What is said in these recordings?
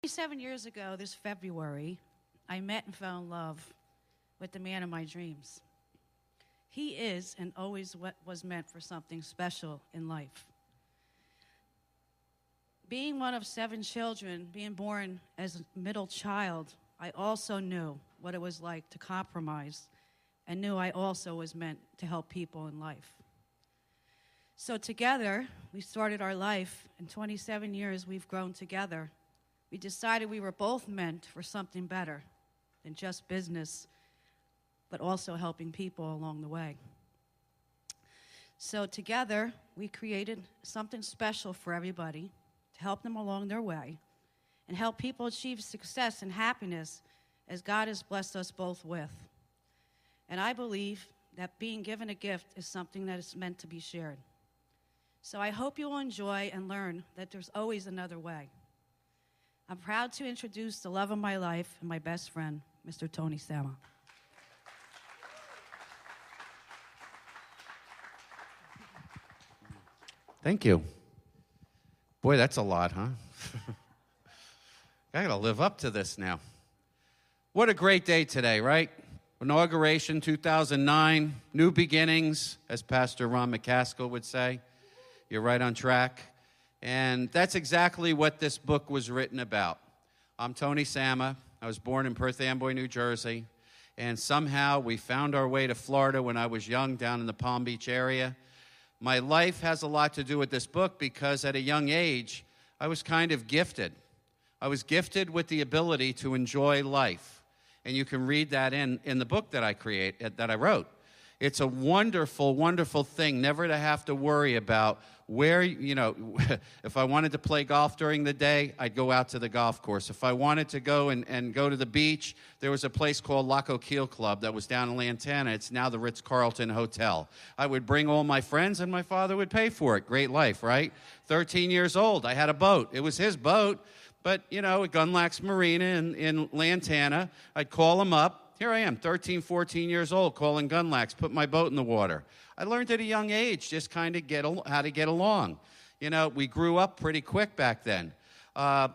7 years ago, this February, I met and fell in love with the man of my dreams. He is and always was meant for something special in life. Being one of 7 children, being born as a middle child, I also knew what it was like to compromise and knew I also was meant to help people in life. So together, we started our life. In 27 years, we've grown together. We decided we were both meant for something better than just business, but also helping people along the way. So together, we created something special for everybody to help them along their way and help people achieve success and happiness as God has blessed us both with. And I believe that being given a gift is something that is meant to be shared. So I hope you will enjoy and learn that there's always another way. I'm proud to introduce the love of my life and my best friend, Mr. Tony Sama. Thank you. Boy, that's a lot, huh? I got to live up to this now. What a great day today, right? Inauguration 2009, new beginnings, as Pastor Ron McCaskill would say. You're right on track. And that's exactly what this book was written about. I'm Tony Sama. I was born in Perth Amboy, New Jersey. And somehow we found our way to Florida when I was young, down in the Palm Beach area. My life has a lot to do with this book because at a young age, I was kind of gifted. I was gifted with the ability to enjoy life. And you can read that in the book that I wrote. It's a wonderful, wonderful thing never to have to worry about where, if I wanted to play golf during the day, I'd go out to the golf course. If I wanted to go and go to the beach, there was a place called Lac Keel Club that was down in Lantana. It's now the Ritz-Carlton Hotel. I would bring all my friends, and my father would pay for it. Great life, right? 13 years old, I had a boat. It was his boat, but, at Gunlax Marina in Lantana, I'd call him up. Here I am, 13, 14 years old, calling Gunlax, put my boat in the water. I learned at a young age just kind of how to get along. We grew up pretty quick back then.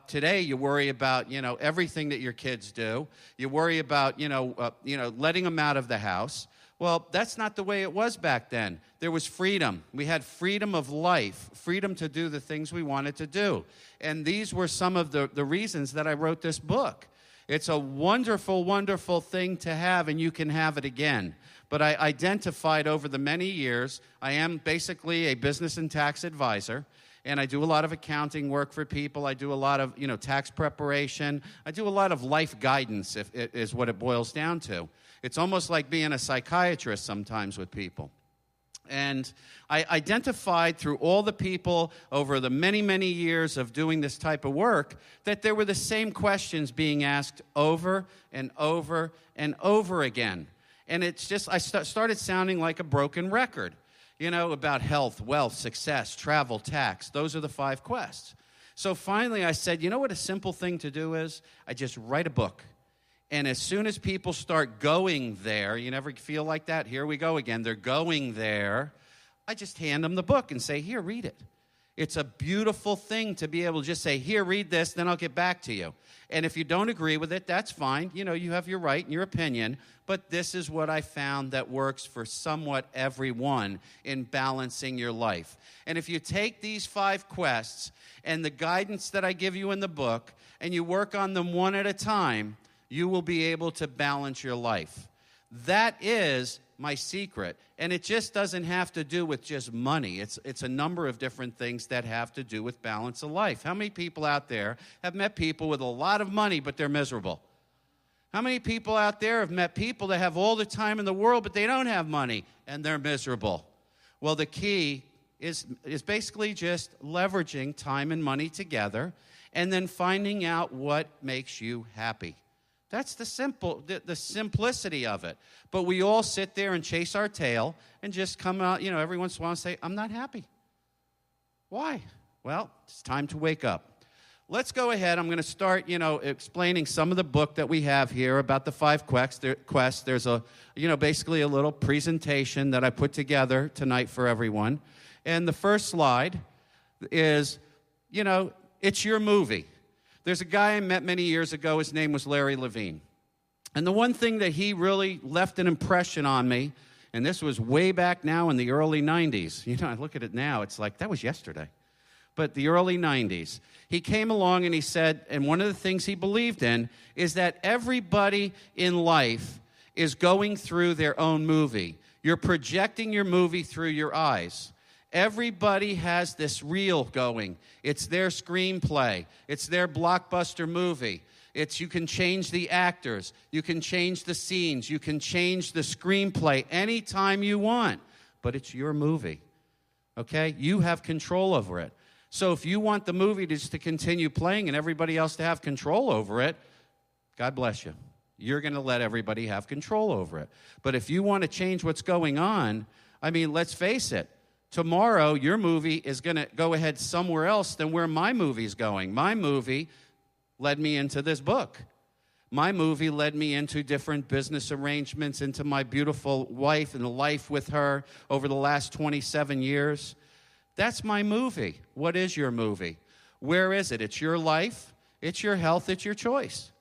Today, you worry about, everything that your kids do. You worry about, letting them out of the house. Well, that's not the way it was back then. There was freedom. We had freedom of life, freedom to do the things we wanted to do. And these were some of the reasons that I wrote this book. It's a wonderful, wonderful thing to have, and you can have it again. But I identified over the many years, I am basically a business and tax advisor, and I do a lot of accounting work for people. I do a lot of, tax preparation. I do a lot of life guidance, is what it boils down to. It's almost like being a psychiatrist sometimes with people. And I identified through all the people over the many, many years of doing this type of work that there were the same questions being asked over and over and over again. And it's just, I started sounding like a broken record, about health, wealth, success, travel, tax. Those are the 5 quests. So finally I said, what a simple thing to do is? I just write a book. And as soon as people start going there, you never feel like that? Here we go again. They're going there. I just hand them the book and say, here, read it. It's a beautiful thing to be able to just say, here, read this, then I'll get back to you. And if you don't agree with it, that's fine. You have your right and your opinion. But this is what I found that works for somewhat everyone in balancing your life. And if you take these 5 quests and the guidance that I give you in the book and you work on them one at a time, you will be able to balance your life. That is my secret. And it just doesn't have to do with just money. It's a number of different things that have to do with balance of life. How many people out there have met people with a lot of money, but they're miserable? How many people out there have met people that have all the time in the world, but they don't have money, and they're miserable? Well, the key is basically just leveraging time and money together and then finding out what makes you happy. That's the simplicity of it. But we all sit there and chase our tail and just come out, every once in a while and say, I'm not happy. Why? Well, it's time to wake up. Let's go ahead. I'm going to start, explaining some of the book that we have here about the 5 quests. There's basically a little presentation that I put together tonight for everyone. And the first slide is, it's your movie. There's a guy I met many years ago. His name was Larry Levine. And the one thing that he really left an impression on me, and this was way back now in the early 90s. You know, I look at it now, it's like, that was yesterday. But the early 90s. He came along and he said, and one of the things he believed in is that everybody in life is going through their own movie. You're projecting your movie through your eyes. Everybody has this reel going. It's their screenplay. It's their blockbuster movie. You can change the actors. You can change the scenes. You can change the screenplay anytime you want. But it's your movie, okay? You have control over it. So if you want the movie just to continue playing and everybody else to have control over it, God bless you. You're going to let everybody have control over it. But if you want to change what's going on, I mean, let's face it. Tomorrow, your movie is going to go ahead somewhere else than where my movie's going. My movie led me into this book. My movie led me into different business arrangements, into my beautiful wife and the life with her over the last 27 years. That's my movie. What is your movie? Where is it? It's your life. It's your health. It's your choice.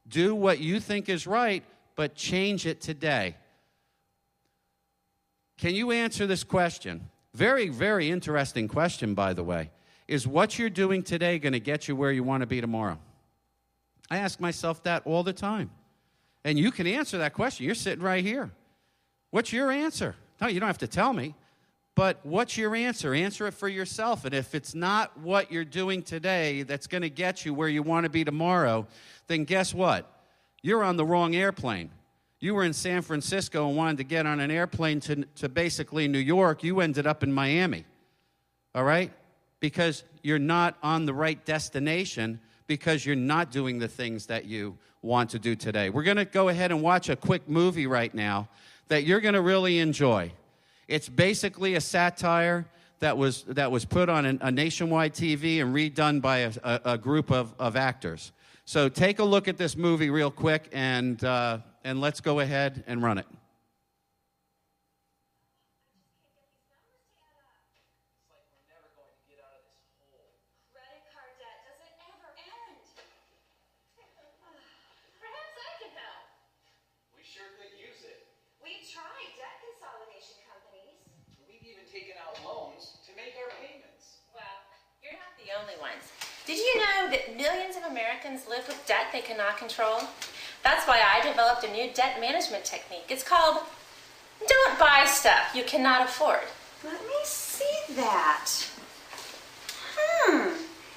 Do what you think is right, but change it today. Can you answer this question? Very, very interesting question, by the way. Is what you're doing today going to get you where you want to be tomorrow? I ask myself that all the time. And you can answer that question. You're sitting right here. What's your answer? No, you don't have to tell me. But what's your answer? Answer it for yourself. And if it's not what you're doing today that's going to get you where you want to be tomorrow, then guess what? You're on the wrong airplane. You were in San Francisco and wanted to get on an airplane to basically New York. You ended up in Miami, all right? Because you're not on the right destination, because you're not doing the things that you want to do today. We're going to go ahead and watch a quick movie right now that you're going to really enjoy. It's basically a satire that was put on a nationwide TV and redone by a group of actors. So take a look at this movie real quick, and let's go ahead and run it. Did you know that millions of Americans live with debt they cannot control? That's why I developed a new debt management technique. It's called Don't Buy Stuff You Cannot Afford. Let me see that.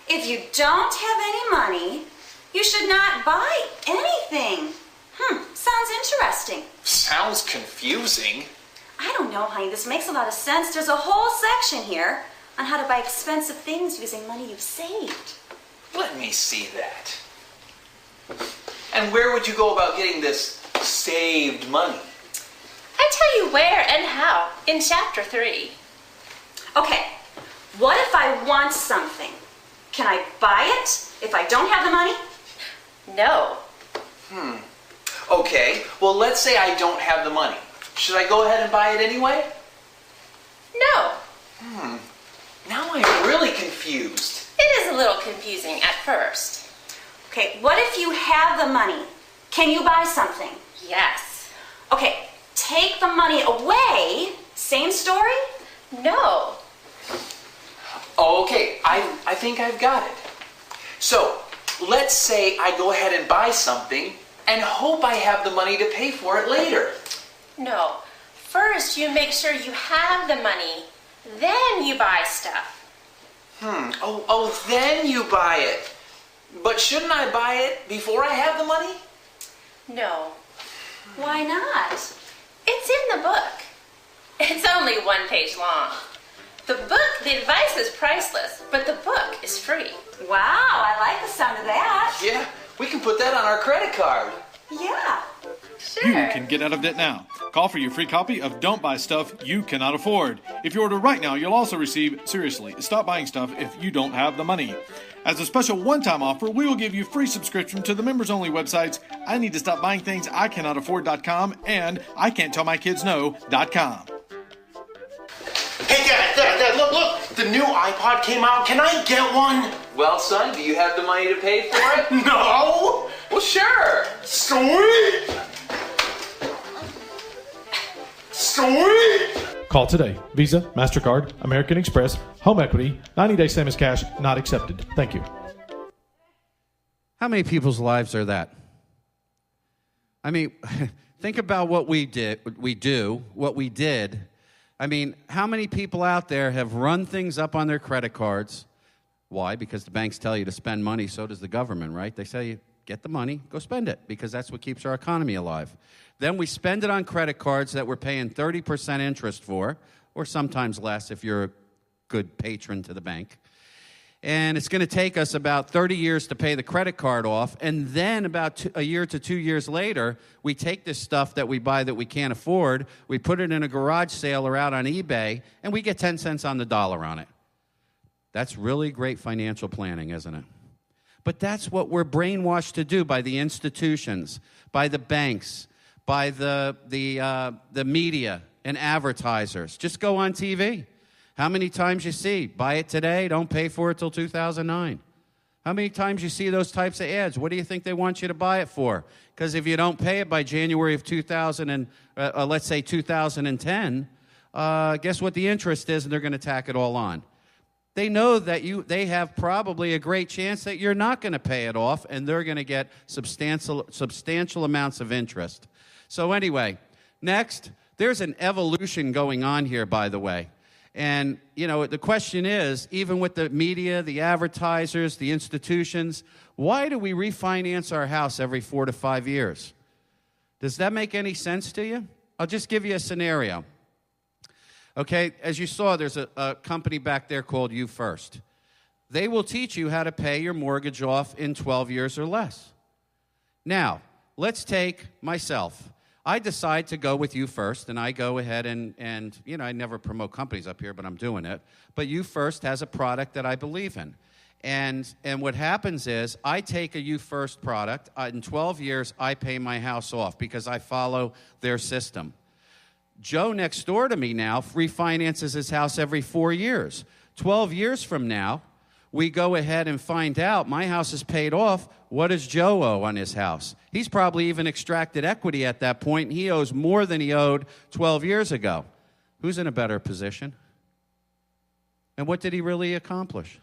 If you don't have any money, you should not buy anything. Sounds interesting. Sounds confusing. I don't know, honey. This makes a lot of sense. There's a whole section here on how to buy expensive things using money you've saved. Let me see that. And where would you go about getting this saved money? I tell you where and how in Chapter 3. Okay, what if I want something? Can I buy it if I don't have the money? No. Okay, well, let's say I don't have the money. Should I go ahead and buy it anyway? No. Now I'm really confused. It is a little confusing at first. Okay, what if you have the money? Can you buy something? Yes. Okay, take the money away. Same story? No. Okay, I think I've got it. So, let's say I go ahead and buy something and hope I have the money to pay for it later. No. First, you make sure you have the money. Then you buy stuff. Oh, then you buy it. But shouldn't I buy it before I have the money? No. Why not? It's in the book. It's only 1 page long. The advice is priceless, but the book is free. Wow, I like the sound of that. Yeah, we can put that on our credit card. Yeah. Sure. You can get out of debt now. Call for your free copy of Don't Buy Stuff You Cannot Afford. If you order right now, you'll also receive, seriously, stop buying stuff if you don't have the money. As a special one-time offer, we will give you free subscription to the members-only websites I Need to Stop Buying Things I Cannot Afford.com and I Can't Tell My Kids No.com. Hey, Dad, look, the new iPod came out. Can I get one? Well, son, do you have the money to pay for it? No! Well, sure. Sweet! Sweet! Call today. Visa, MasterCard, American Express, home equity, 90-day same as cash, not accepted. Thank you. How many people's lives are that? I mean, think about what we did. I mean, how many people out there have run things up on their credit cards? Why? Because the banks tell you to spend money, so does the government, right? They say, get the money, go spend it, because that's what keeps our economy alive. Then we spend it on credit cards that we're paying 30% interest for, or sometimes less if you're a good patron to the bank. And it's going to take us about 30 years to pay the credit card off, and then about a year to 2 years later, we take this stuff that we buy that we can't afford, we put it in a garage sale or out on eBay, and we get 10 cents on the dollar on it. That's really great financial planning, isn't it? But that's what we're brainwashed to do by the institutions, by the banks, by the media and advertisers. Just go on TV. How many times you see, buy it today, don't pay for it till 2009? How many times you see those types of ads? What do you think they want you to buy it for? Because if you don't pay it by January of 2010, guess what the interest is, and they're going to tack it all on. They know that they have probably a great chance that you're not going to pay it off, and they're going to get substantial amounts of interest. So anyway, next, there's an evolution going on here, by the way. And, you know, the question is, even with the media, the advertisers, the institutions, why do we refinance our house every 4 to 5 years? Does that make any sense to you? I'll just give you a scenario. Okay, as you saw, there's a company back there called You First. They will teach you how to pay your mortgage off in 12 years or less. Now, let's take myself. I decide to go with You First, and I go ahead and you know, I never promote companies up here, but I'm doing it. But You First has a product that I believe in. And what happens is I take a You First product. In 12 years, I pay my house off because I follow their system. Joe next door to me now refinances his house every 4 years. 12 years from now, we go ahead and find out my house is paid off. What does Joe owe on his house? He's probably even extracted equity at that point, and he owes more than he owed 12 years ago. Who's in a better position? And what did he really accomplish?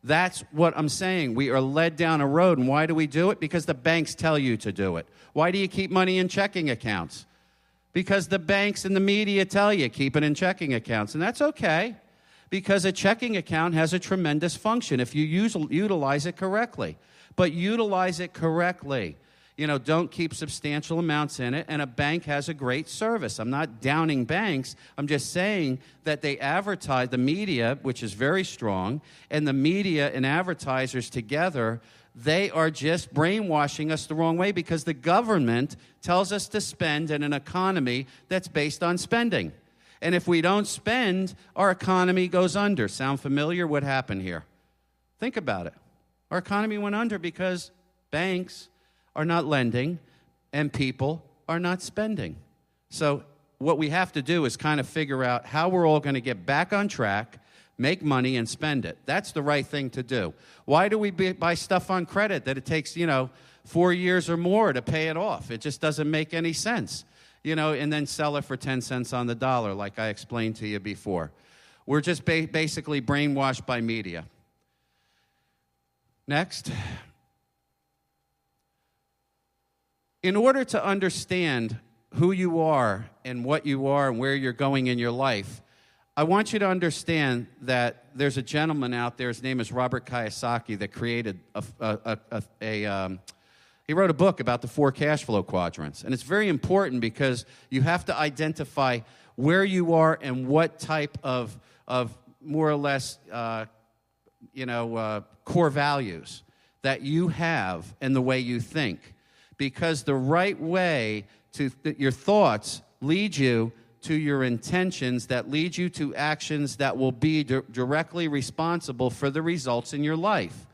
That's what I'm saying. We are led down a road, and why do we do it? Because the banks tell you to do it. Why do you keep money in checking accounts? Because the banks and the media tell you, keep it in checking accounts, and that's okay. Because a checking account has a tremendous function if you utilize it correctly. But utilize it correctly. You know, don't keep substantial amounts in it, and a bank has a great service. I'm not downing banks. I'm just saying that they advertise, the media, which is very strong, and the media and advertisers together, they are just brainwashing us the wrong way because the government tells us to spend in an economy that's based on spending. And if we don't spend, our economy goes under. Sound familiar? What happened here? Think about it. Our economy went under because banks are not lending and people are not spending. So what we have to do is kind of figure out how we're all going to get back on track, make money, and spend it. That's the right thing to do. Why do we buy stuff on credit that it takes, 4 years or more to pay it off? It just doesn't make any sense. And then sell it for 10 cents on the dollar, like I explained to you before. We're just basically brainwashed by media. Next. In order to understand who you are and what you are and where you're going in your life, I want you to understand that there's a gentleman out there, his name is Robert Kiyosaki, that created he wrote a book about the 4 cash flow quadrants. And it's very important because you have to identify where you are and what type of more or less, core values that you have and the way you think. Because the right way to your thoughts lead you to your intentions that lead you to actions that will be directly responsible for the results in your life.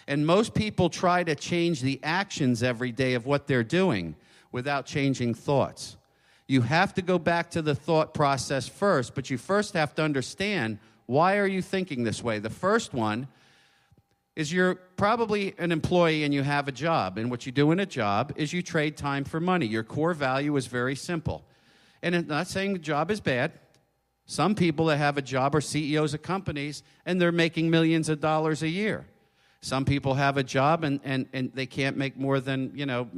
And most people try to change the actions every day of what they're doing without changing thoughts. You have to go back to the thought process first, but you first have to understand, why are you thinking this way? The first one, is you're probably an employee and you have a job. And what you do in a job is you trade time for money. Your core value is very simple. And I'm not saying the job is bad. Some people that have a job are CEOs of companies, and they're making millions of dollars a year. Some people have a job, and they can't make more than,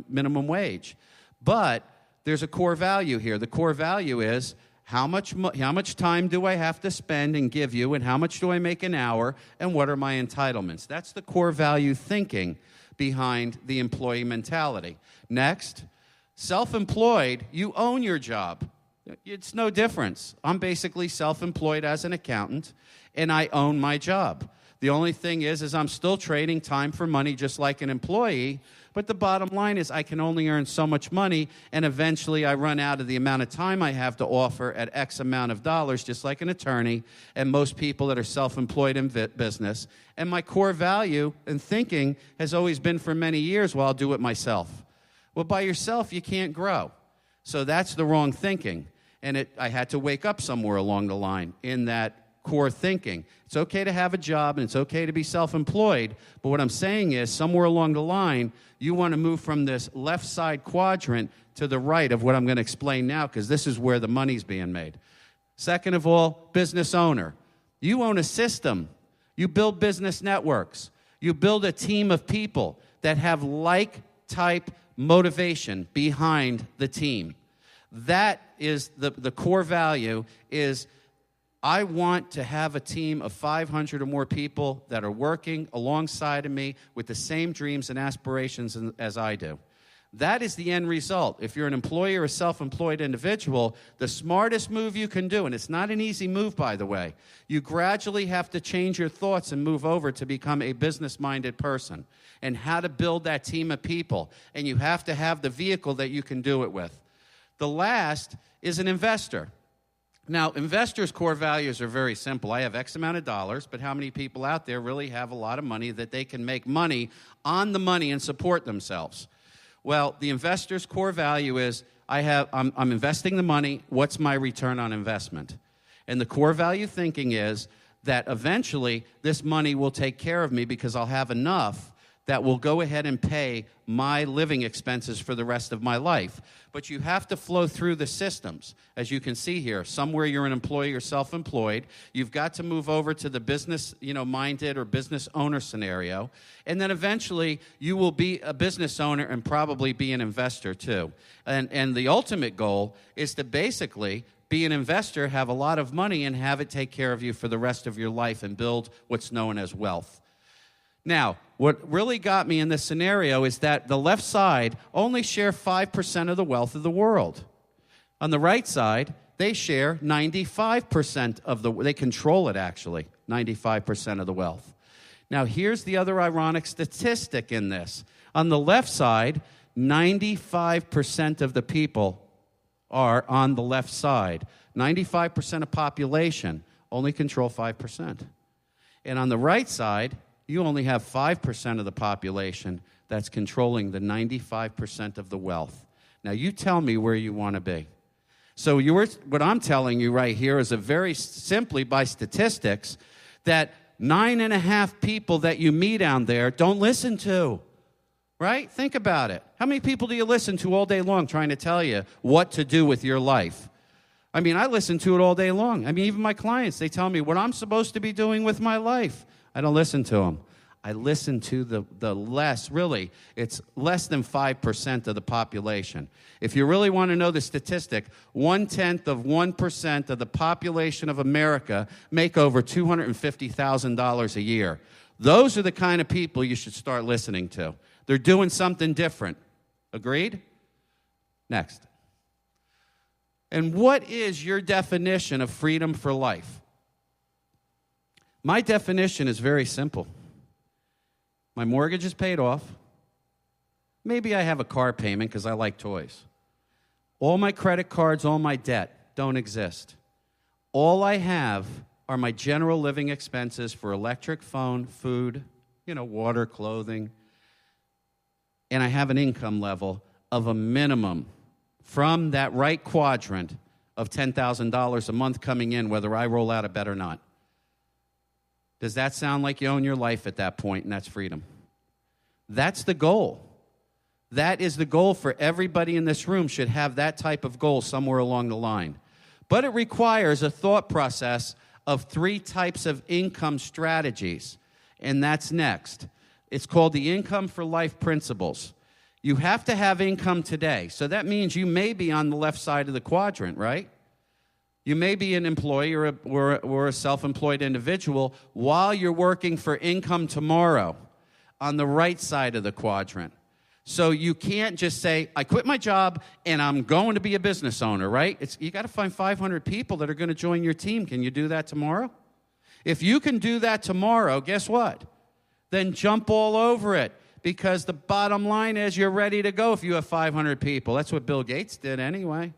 minimum wage. But there's a core value here. The core value is how much time do I have to spend and give you, and how much do I make an hour, and what are my entitlements? That's the core value thinking behind the employee mentality. Next, self-employed, you own your job. It's no difference. I'm basically self-employed as an accountant, and I own my job. The only thing is I'm still trading time for money just like an employee, but the bottom line is I can only earn so much money, and eventually I run out of the amount of time I have to offer at X amount of dollars, just like an attorney and most people that are self-employed in business. And my core value and thinking has always been for many years, well, I'll do it myself. Well, by yourself, you can't grow. So that's the wrong thinking. And I had to wake up somewhere along the line in that core thinking. It's okay to have a job, and it's okay to be self-employed, but what I'm saying is somewhere along the line, you want to move from this left side quadrant to the right of what I'm going to explain now, because this is where the money's being made. Second of all, business owner. You own a system. You build business networks. You build a team of people that have like-type motivation behind the team. That is the core value is I want to have a team of 500 or more people that are working alongside of me with the same dreams and aspirations as I do. That is the end result. If you're an employee or a self-employed individual, the smartest move you can do, and it's not an easy move, by the way, you gradually have to change your thoughts and move over to become a business-minded person and how to build that team of people. And you have to have the vehicle that you can do it with. The last is an investor. Now, investors' core values are very simple. I have X amount of dollars, but how many people out there really have a lot of money that they can make money on the money and support themselves? Well, the investor's core value is I'm investing the money. What's my return on investment? And the core value thinking is that eventually this money will take care of me because I'll have enough that will go ahead and pay my living expenses for the rest of my life. But you have to flow through the systems. As you can see here, somewhere you're an employee or self-employed. You've got to move over to the business, minded or business owner scenario. And then eventually you will be a business owner and probably be an investor too. And the ultimate goal is to basically be an investor, have a lot of money, and have it take care of you for the rest of your life and build what's known as wealth. Now, what really got me in this scenario is that the left side only share 5% of the wealth of the world. On the right side, they share 95% they control it actually, 95% of the wealth. Now, here's the other ironic statistic in this. On the left side, 95% of the people are on the left side. 95% of population only control 5%. And on the right side, you only have 5% of the population that's controlling the 95% of the wealth. Now, you tell me where you want to be. So what I'm telling you right here is very simply by statistics that 9.5 people that you meet down there don't listen to, right? Think about it. How many people do you listen to all day long trying to tell you what to do with your life? I mean, I listen to it all day long. I mean, even my clients, they tell me what I'm supposed to be doing with my life. I don't listen to them. I listen to the less, really, it's less than 5% of the population. If you really want to know the statistic, 0.1% of the population of America make over $250,000 a year. Those are the kind of people you should start listening to. They're doing something different. Agreed? Next. And what is your definition of freedom for life? My definition is very simple. My mortgage is paid off. Maybe I have a car payment because I like toys. All my credit cards, all my debt don't exist. All I have are my general living expenses for electric, phone, food, water, clothing. And I have an income level of a minimum from that right quadrant of $10,000 a month coming in, whether I roll out of bed or not. Does that sound like you own your life at that point, and that's freedom? That's the goal. That is the goal for everybody in this room, should have that type of goal somewhere along the line. But it requires a thought process of 3 types of income strategies, and that's next. It's called the Income for Life Principles. You have to have income today, so that means you may be on the left side of the quadrant, right? You may be an employee or a self-employed individual while you're working for income tomorrow on the right side of the quadrant. So you can't just say, I quit my job and I'm going to be a business owner, right? You got to find 500 people that are going to join your team. Can you do that tomorrow? If you can do that tomorrow, guess what? Then jump all over it, because the bottom line is you're ready to go if you have 500 people. That's what Bill Gates did anyway.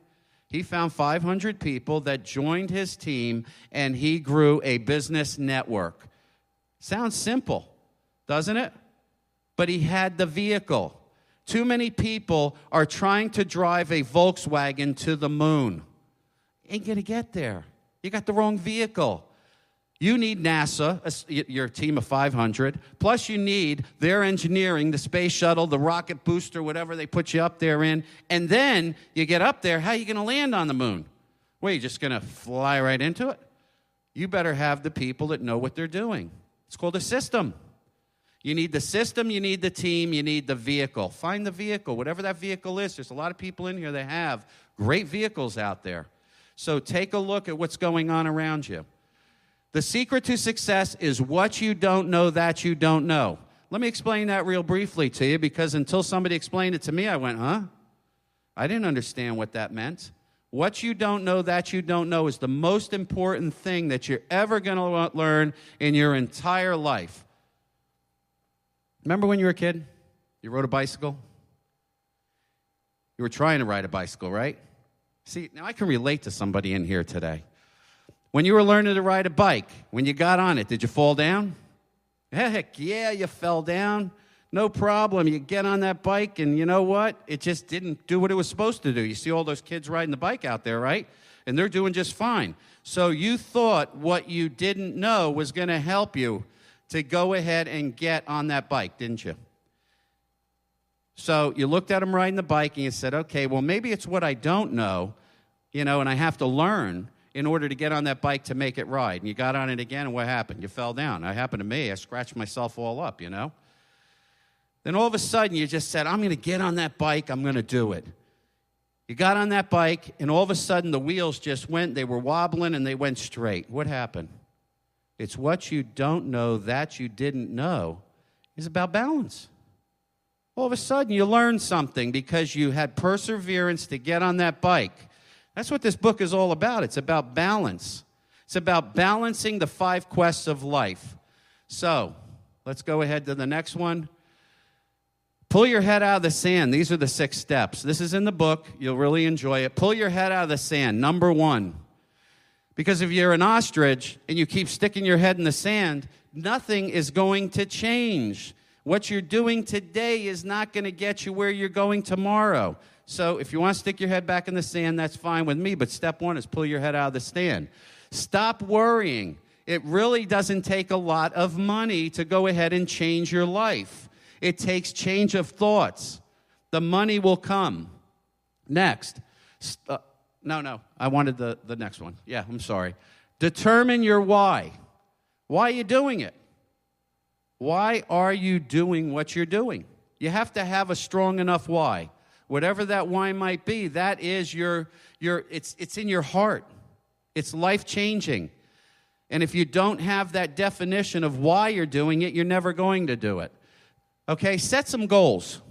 He found 500 people that joined his team, and he grew a business network. Sounds simple, doesn't it? But he had the vehicle. Too many people are trying to drive a Volkswagen to the moon. Ain't going to get there. You got the wrong vehicle. You need NASA, your team of 500, plus you need their engineering, the space shuttle, the rocket booster, whatever they put you up there in, and then you get up there, how are you going to land on the moon? What, are you just going to fly right into it? You better have the people that know what they're doing. It's called a system. You need the system, you need the team, you need the vehicle. Find the vehicle, whatever that vehicle is. There's a lot of people in here that have great vehicles out there. So take a look at what's going on around you. The secret to success is what you don't know that you don't know. Let me explain that real briefly to you, because until somebody explained it to me, I went, huh? I didn't understand what that meant. What you don't know that you don't know is the most important thing that you're ever going to learn in your entire life. Remember when you were a kid? You rode a bicycle? You were trying to ride a bicycle, right? See, now I can relate to somebody in here today. When you were learning to ride a bike, when you got on it, did you fall down? Heck yeah, you fell down. No problem. You get on that bike, and you know what? It just didn't do what it was supposed to do. You see all those kids riding the bike out there, right? And they're doing just fine. So you thought what you didn't know was going to help you to go ahead and get on that bike, didn't you? So you looked at them riding the bike, and you said, okay, well, maybe it's what I don't know, and I have to learn in order to get on that bike to make it ride. And you got on it again, and what happened? You fell down. That happened to me. I scratched myself all up, Then all of a sudden, you just said, I'm going to get on that bike. I'm going to do it. You got on that bike, and all of a sudden, the wheels just went. They were wobbling, and they went straight. What happened? It's what you don't know that you didn't know is about balance. All of a sudden, you learned something because you had perseverance to get on that bike. That's what this book is all about. It's about balance. It's about balancing the 5 quests of life. So, let's go ahead to the next one. Pull your head out of the sand. These are the 6 steps. This is in the book. You'll really enjoy it. Pull your head out of the sand. Number 1. Because if you're an ostrich and you keep sticking your head in the sand, nothing is going to change. What you're doing today is not going to get you where you're going tomorrow. So if you want to stick your head back in the sand, that's fine with me. But step 1 is pull your head out of the sand. Stop worrying. It really doesn't take a lot of money to go ahead and change your life. It takes change of thoughts. The money will come. Next. No. I wanted the next one. Yeah, I'm sorry. Determine your why. Why are you doing it? Why are you doing what you're doing? You have to have a strong enough why. Whatever that why might be, that is it's in your heart. It's life-changing. And if you don't have that definition of why you're doing it, you're never going to do it. Okay, set some goals.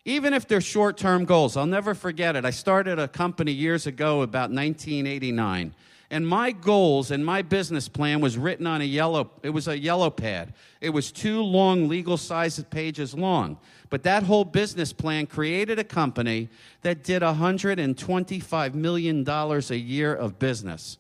Even if they're short-term goals. I'll never forget it. I started a company years ago, about 1989. And my goals and my business plan was written on a yellow pad. It was 2 long legal-sized pages long. But that whole business plan created a company that did $125 million a year of business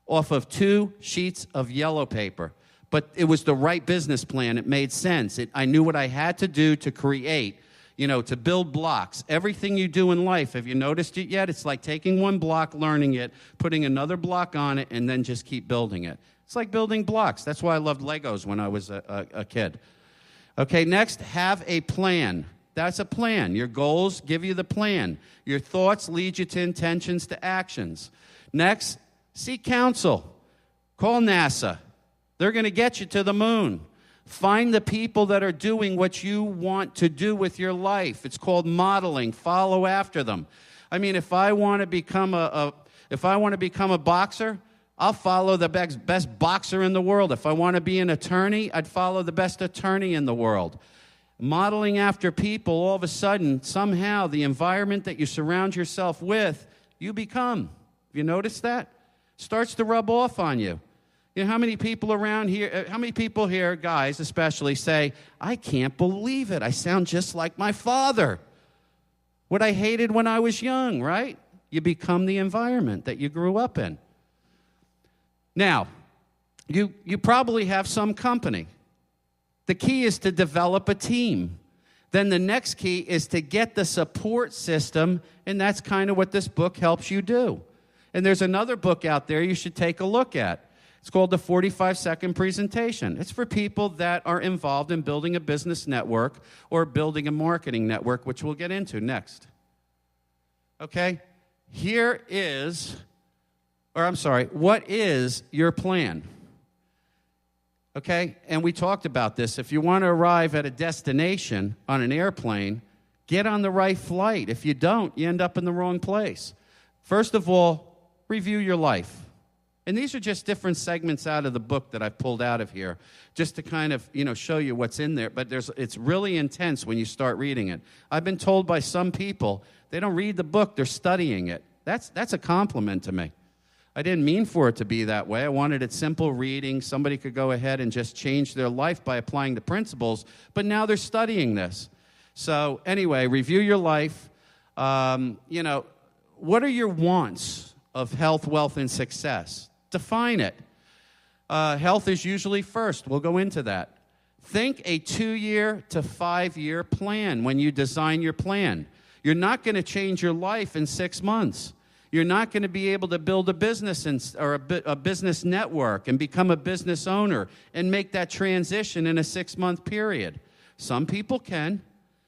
off of 2 sheets of yellow paper. But it was the right business plan. It made sense. I knew what I had to do to create, to build blocks. Everything you do in life, have you noticed it yet? It's like taking one block, learning it, putting another block on it, and then just keep building it. It's like building blocks. That's why I loved Legos when I was a kid. Okay, next, have a plan. That's a plan. Your goals give you the plan. Your thoughts lead you to intentions to actions. Next, seek counsel. Call NASA. They're going to get you to the moon. Find the people that are doing what you want to do with your life. It's called modeling. Follow after them. I mean, if I want to become a boxer, I'll follow the best boxer in the world. If I want to be an attorney, I'd follow the best attorney in the world. Modeling after people, all of a sudden, somehow, the environment that you surround yourself with, you become. Have you noticed that? Starts to rub off on you. You know, how many people here, guys especially, say, I can't believe it. I sound just like my father. What I hated when I was young, right? You become the environment that you grew up in. Now, you probably have some company. The key is to develop a team. Then the next key is to get the support system, and that's kind of what this book helps you do. And there's another book out there you should take a look at. It's called the 45-Second Presentation. It's for people that are involved in building a business network or building a marketing network, which we'll get into next. Okay? What is your plan? Okay? And we talked about this. If you want to arrive at a destination on an airplane, get on the right flight. If you don't, you end up in the wrong place. First of all, review your life. And these are just different segments out of the book that I've pulled out of here, just to kind of, show you what's in there. But it's really intense when you start reading it. I've been told by some people, they don't read the book, they're studying it. That's a compliment to me. I didn't mean for it to be that way. I wanted it simple reading. Somebody could go ahead and just change their life by applying the principles. But now they're studying this. So anyway, review your life. What are your wants of health, wealth, and success? Define it. Health is usually first. We'll go into that. Think a 2-year to 5-year plan when you design your plan. You're not going to change your life in 6 months. You're not going to be able to build a business or a business network and become a business owner and make that transition in a 6-month period. Some people can.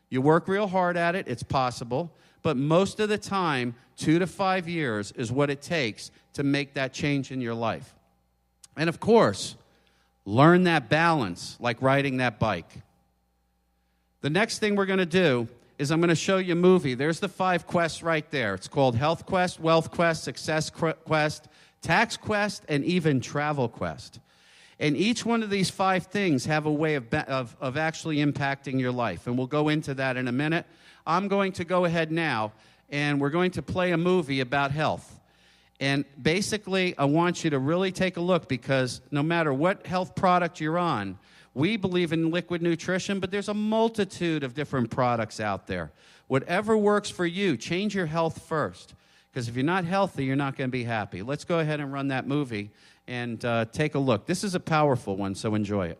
You work real hard at it. It's possible. But most of the time, 2 to 5 years is what it takes to make that change in your life. And of course, learn that balance like riding that bike. The next thing we're going to do is I'm going to show you a movie. There's the 5 quests right there. It's called Health Quest, Wealth Quest, Success Quest, Tax Quest, and even Travel Quest. And each one of these 5 things have a way of actually impacting your life. And we'll go into that in a minute. I'm going to go ahead now, and we're going to play a movie about health. And basically, I want you to really take a look, because no matter what health product you're on, we believe in liquid nutrition, but there's a multitude of different products out there. Whatever works for you, change your health first. Because if you're not healthy, you're not going to be happy. Let's go ahead and run that movie and take a look. This is a powerful one, so enjoy it.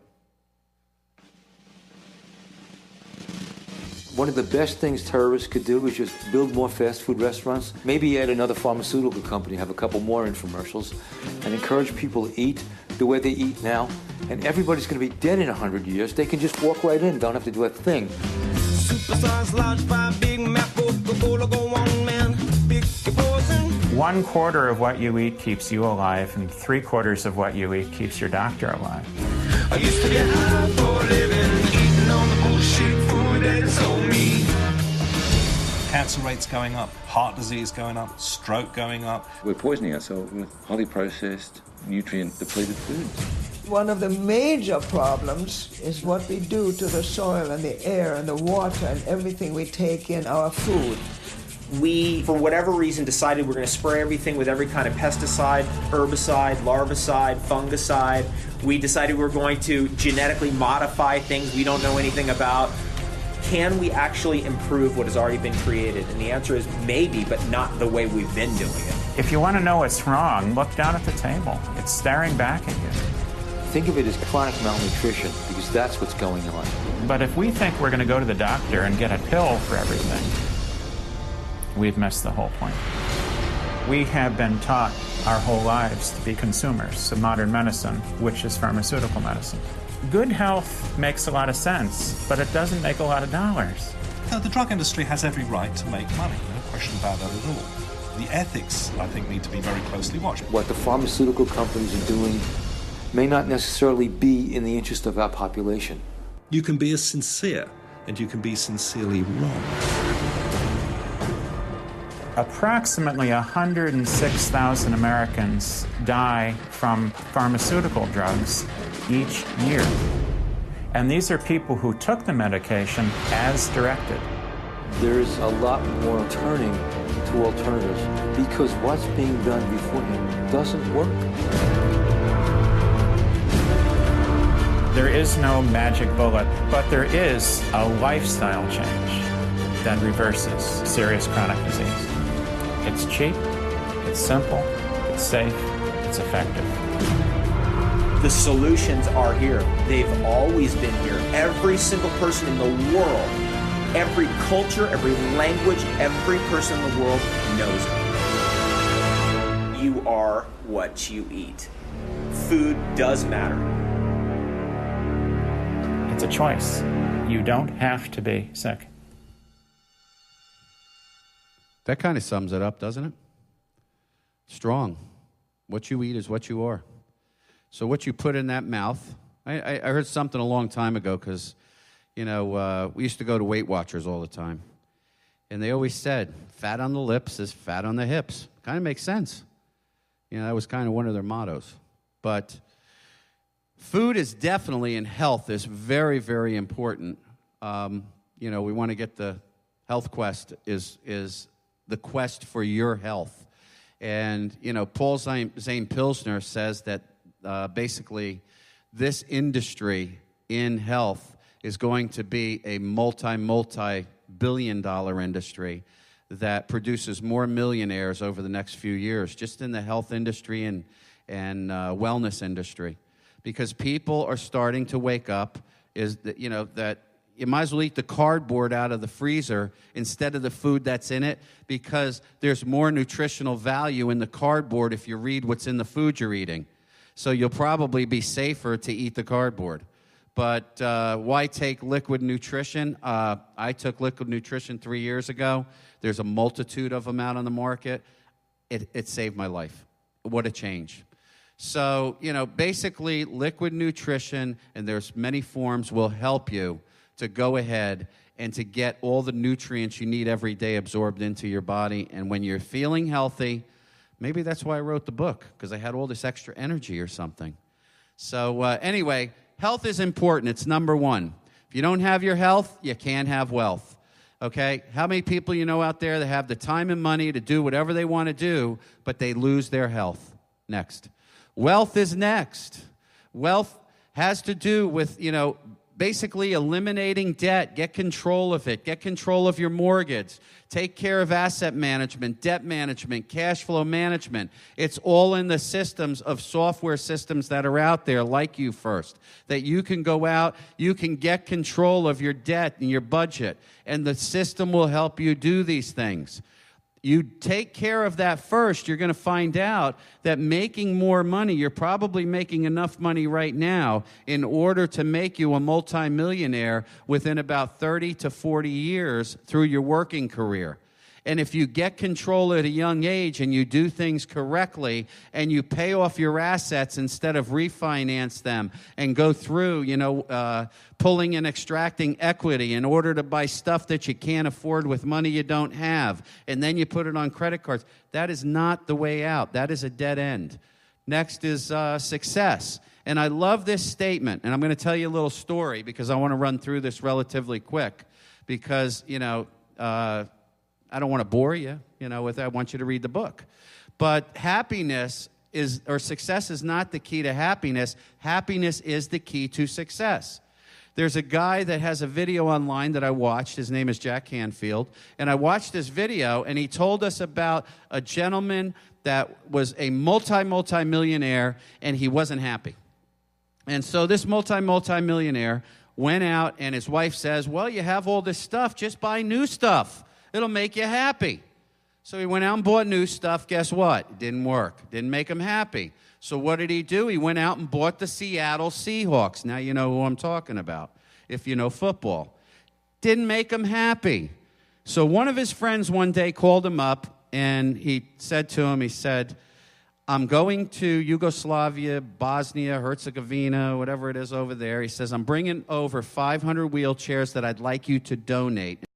One of the best things terrorists could do is just build more fast food restaurants, maybe add another pharmaceutical company, have a couple more infomercials, and encourage people to eat the way they eat now. And everybody's going to be dead in 100 years. They can just walk right in, don't have to do a thing. Superstars, large fry, Big Mac, Coca-Cola, go on, man. Pick your poison. 1/4 of what you eat keeps you alive, and 3/4 of what you eat keeps your doctor alive. I used to get high for a living, eating on the bullshit food that sold me. Cancer rates going up, heart disease going up, stroke going up. We're poisoning ourselves with highly processed, nutrient-depleted foods. One of the major problems is what we do to the soil and the air and the water and everything we take in our food. We, for whatever reason, decided we're going to spray everything with every kind of pesticide, herbicide, larvicide, fungicide. We decided we're going to genetically modify things we don't know anything about. Can we actually improve what has already been created? And the answer is maybe, but not the way we've been doing it. If you want to know what's wrong, look down at the table. It's staring back at you. Think of it as chronic malnutrition, because because that's what's going on. But if we think we're going to go to the doctor and get a pill for everything, we've missed the whole point. We have been taught our whole lives to be consumers of modern medicine, which is pharmaceutical medicine. Good health makes a lot of sense, but it doesn't make a lot of dollars. No, the drug industry has every right to make money, no question about that at all. The ethics, I think, need to be very closely watched. What the pharmaceutical companies are doing may not necessarily be in the interest of our population. You can be as sincere, and you can be sincerely wrong. Approximately 106,000 Americans die from pharmaceutical drugs each year. And these are people who took the medication as directed. There's a lot more turning to alternatives because what's being done beforehand doesn't work. There is no magic bullet, but there is a lifestyle change that reverses serious chronic disease. It's cheap, it's simple, it's safe, it's effective. The solutions are here. They've always been here. Every single person in the world, every culture, every language, every person in the world knows it. You are what you eat. Food does matter. It's a choice. You don't have to be sick. That kind of sums it up, doesn't it? Strong. What you eat is what you are. So what you put in that mouth, I heard something a long time ago because, we used to go to Weight Watchers all the time. And they always said, fat on the lips is fat on the hips. Kind of makes sense. That was kind of one of their mottos. But food is definitely, in health, is very, very important. We want to get the health quest is the quest for your health. And, Paul Zane Pilsner says that basically this industry in health is going to be a multi-billion-dollar industry that produces more millionaires over the next few years, just in the health industry and wellness industry. Because people are starting to wake up, that you might as well eat the cardboard out of the freezer instead of the food that's in it, because there's more nutritional value in the cardboard if you read what's in the food you're eating. So you'll probably be safer to eat the cardboard. But why take liquid nutrition? I took liquid nutrition 3 years ago. There's a multitude of them out on the market. It saved my life. What a change. So, basically liquid nutrition, and there's many forms, will help you to go ahead and to get all the nutrients you need every day absorbed into your body. And when you're feeling healthy, maybe that's why I wrote the book, because I had all this extra energy or something. So anyway, health is important. It's number one. If you don't have your health, you can't have wealth. Okay? How many people you know out there that have the time and money to do whatever they want to do, but they lose their health? Next. Wealth is next. Wealth has to do with, basically eliminating debt. Get control of it. Get control of your mortgage. Take care of asset management, debt management, cash flow management. It's all in the systems of software systems that are out there, like You First, that you can go out, you can get control of your debt and your budget, and the system will help you do these things. You take care of that first, you're going to find out that making more money, you're probably making enough money right now in order to make you a multimillionaire within about 30 to 40 years through your working career. And if you get control at a young age and you do things correctly and you pay off your assets instead of refinance them and go through, pulling and extracting equity in order to buy stuff that you can't afford with money you don't have, and then you put it on credit cards, that is not the way out. That is a dead end. Next is success. And I love this statement, and I'm going to tell you a little story because I want to run through this relatively quick because, I don't want to bore you, with I want you to read the book. But success is not the key to happiness. Happiness is the key to success. There's a guy that has a video online that I watched. His name is Jack Canfield. And I watched this video, and he told us about a gentleman that was a multi-millionaire, and he wasn't happy. And so this multi-millionaire went out, and his wife says, well, you have all this stuff. Just buy new stuff. It'll make you happy. So he went out and bought new stuff. Guess what? It didn't work. Didn't make him happy. So what did he do? He went out and bought the Seattle Seahawks. Now you know who I'm talking about, if you know football. Didn't make him happy. So one of his friends one day called him up, and he said to him, he said, I'm going to Yugoslavia, Bosnia, Herzegovina, whatever it is over there. He says, I'm bringing over 500 wheelchairs that I'd like you to donate.